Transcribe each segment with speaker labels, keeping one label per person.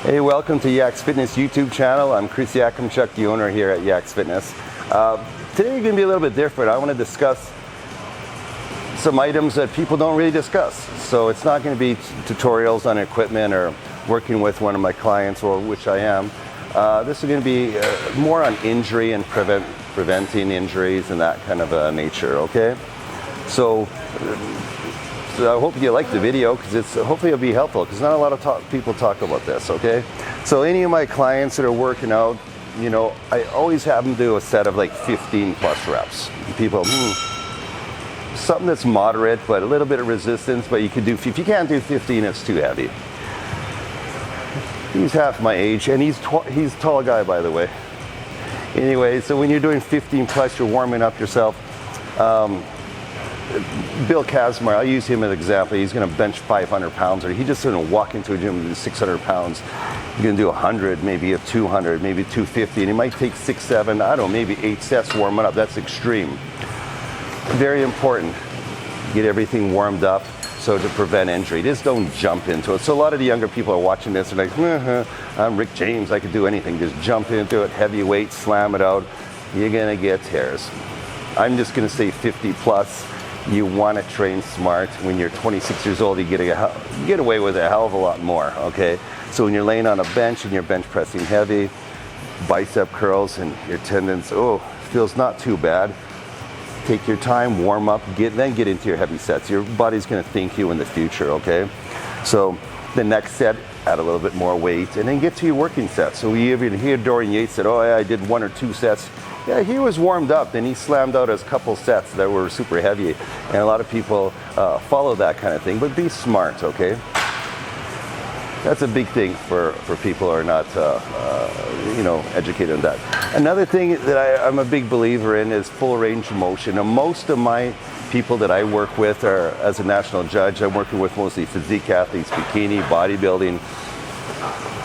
Speaker 1: Hey, welcome to Yaks Fitness YouTube channel. I'm Chris Yakimchuk, the owner here at Yaks Fitness. Today we're going to be a little bit different. I want to discuss some items that people don't really discuss. So it's not going to be tutorials on equipment or working with one of my clients, or which I am. This is going to be more on injury and preventing injuries and that kind of nature, okay? So I hope you like the video, because hopefully it'll be helpful, because not a lot of people talk about this, okay? So any of my clients that are working out, you know, I always have them do a set of like 15 plus reps. People, something that's moderate, but a little bit of resistance, but you could do, if you can't do 15, it's too heavy. He's half my age, and he's a tall guy, by the way. Anyway, so when you're doing 15 plus, you're warming up yourself. Bill Kazmar, I'll use him as an example. He's going to bench 500 pounds, or he just going to walk into a gym and do 600 pounds. He's going to do 100, maybe a 200, maybe 250, and he might take 6, 7, I don't know, maybe 8 sets warming up. That's extreme. Very important. Get everything warmed up so to prevent injury. Just don't jump into it. So a lot of the younger people are watching this and like, I'm Rick James, I could do anything. Just jump into it, heavy weight, slam it out. You're going to get tears. I'm just going to say 50 plus. You want to train smart. When you're 26 years old, you get away with a hell of a lot more, okay? So when you're laying on a bench and you're bench pressing heavy, bicep curls and your tendons, feels not too bad. Take your time, warm up, then get into your heavy sets. Your body's going to thank you in the future, okay? So the next set, add a little bit more weight, and then get to your working sets. So we even hear Dorian Yates said, yeah, I did 1 or 2 sets. Yeah, he was warmed up, then he slammed out his couple sets that were super heavy. And a lot of people follow that kind of thing, but be smart, okay? That's a big thing for people who are not, educated on that. Another thing that I'm a big believer in is full range of motion. And most of my people that I work with are, as a national judge, I'm working with mostly physique athletes, bikini, bodybuilding.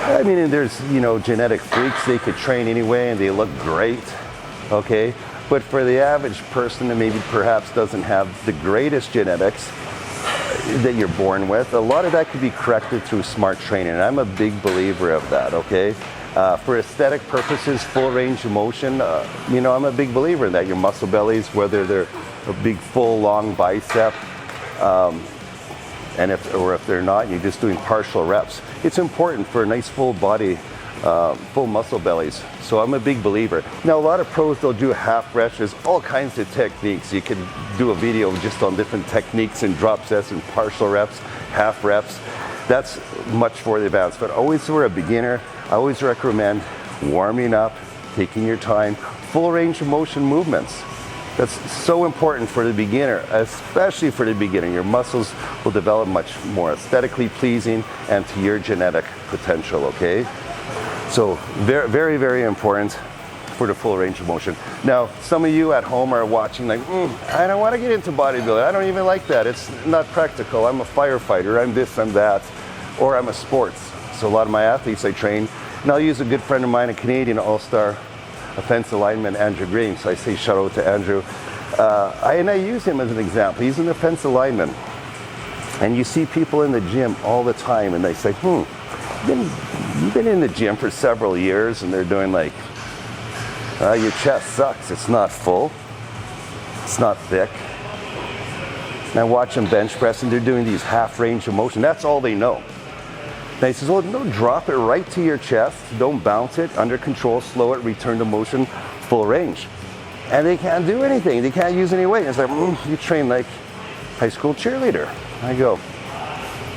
Speaker 1: I mean, there's, genetic freaks, they could train anyway and they look great. Okay, but for the average person that maybe perhaps doesn't have the greatest genetics that you're born with, a lot of that could be corrected through smart training, and I'm a big believer of that, okay? For aesthetic purposes, full range of motion, I'm a big believer in that. Your muscle bellies, whether they're a big, full, long bicep, and if they're not, you're just doing partial reps. It's important for a nice full body, full muscle bellies. So I'm a big believer. Now, a lot of pros, they'll do half reps. There's all kinds of techniques. You can do a video just on different techniques and drop sets and partial reps, half reps. That's much for the advanced. But always for a beginner, I always recommend warming up, taking your time, full range of motion movements. That's so important for the beginner, especially for the beginner. Your muscles will develop much more aesthetically pleasing and to your genetic potential, okay? So very, very, very important for the full range of motion. Now, some of you at home are watching like, I don't want to get into bodybuilding. I don't even like that. It's not practical. I'm a firefighter. I'm this, I'm that. Or I'm a sports. So a lot of my athletes I train, and I'll use a good friend of mine, a Canadian all-star offensive lineman, Andrew Green. So I say shout out to Andrew. I use him as an example. He's an offensive lineman. And you see people in the gym all the time and they say, you've been in the gym for several years, and they're doing like, your chest sucks. It's not full. It's not thick. And I watch them bench press, and they're doing these half range of motion. That's all they know. And he says, well, no, drop it right to your chest. Don't bounce it. Under control, slow it, return to motion, full range. And they can't do anything. They can't use any weight. It's like, you train like high school cheerleader. I go,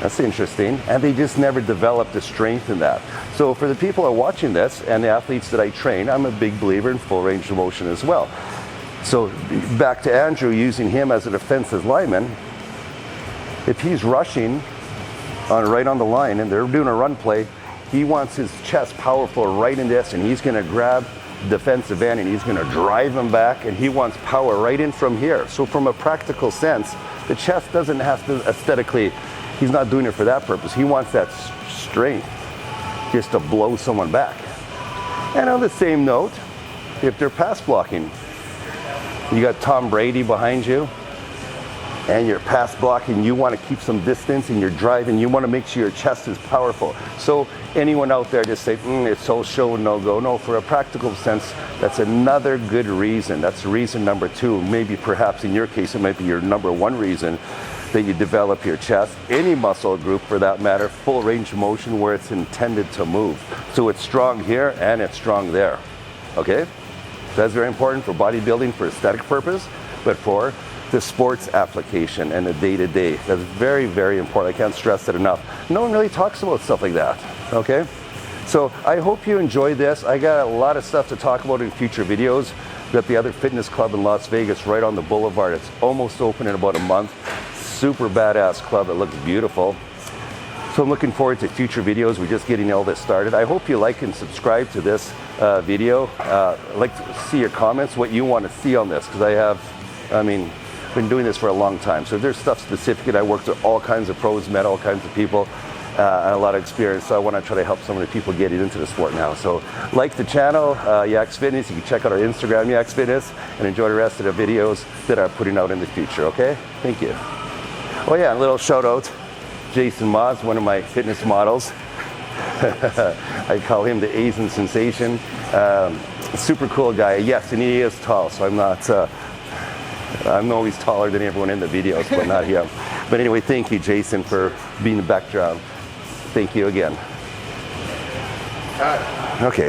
Speaker 1: that's interesting. And they just never developed the strength in that. So for the people who are watching this and the athletes that I train, I'm a big believer in full range of motion as well. So back to Andrew, using him as an offensive lineman, if he's rushing right on the line and they're doing a run play, he wants his chest powerful right in this, and he's going to grab defensive end and he's going to drive him back, and he wants power right in from here. So from a practical sense, the chest doesn't have to aesthetically, he's not doing it for that purpose. He wants that strength just to blow someone back. And on the same note, if they're pass blocking, you got Tom Brady behind you, and you're pass blocking, you want to keep some distance, and you're driving, you want to make sure your chest is powerful. So anyone out there just say, it's all show and no go. No, for a practical sense, that's another good reason. That's reason number 2. Maybe perhaps in your case, it might be your number 1 reason that you develop your chest. Any muscle group for that matter, full range of motion where it's intended to move. So it's strong here and it's strong there, okay? That's very important for bodybuilding, for aesthetic purpose, but for the sports application and the day-to-day. That's very, very important. I can't stress it enough. No one really talks about stuff like that, okay? So I hope you enjoyed this. I got a lot of stuff to talk about in future videos. We've got the other fitness club in Las Vegas right on the boulevard. It's almost open in about a month. Super badass club. It looks beautiful. So I'm looking forward to future videos. We're just getting all this started. I hope you like and subscribe to this video. I'd like to see your comments, what you want to see on this, because been doing this for a long time. So if there's stuff specific, and I worked with all kinds of pros, met all kinds of people, and a lot of experience. So I want to try to help some of the people get into the sport now. So like the channel, Yaks Fitness. You can check out our Instagram, Yaks Fitness, and enjoy the rest of the videos that I'm putting out in the future, okay? Thank you. Oh yeah, a little shout out, Jason Moss, one of my fitness models. I call him the Asian sensation. Super cool guy. Yes, and he is tall, so I'm always taller than everyone in the videos, but not him. But anyway, thank you, Jason, for being the background. Thank you again. Okay.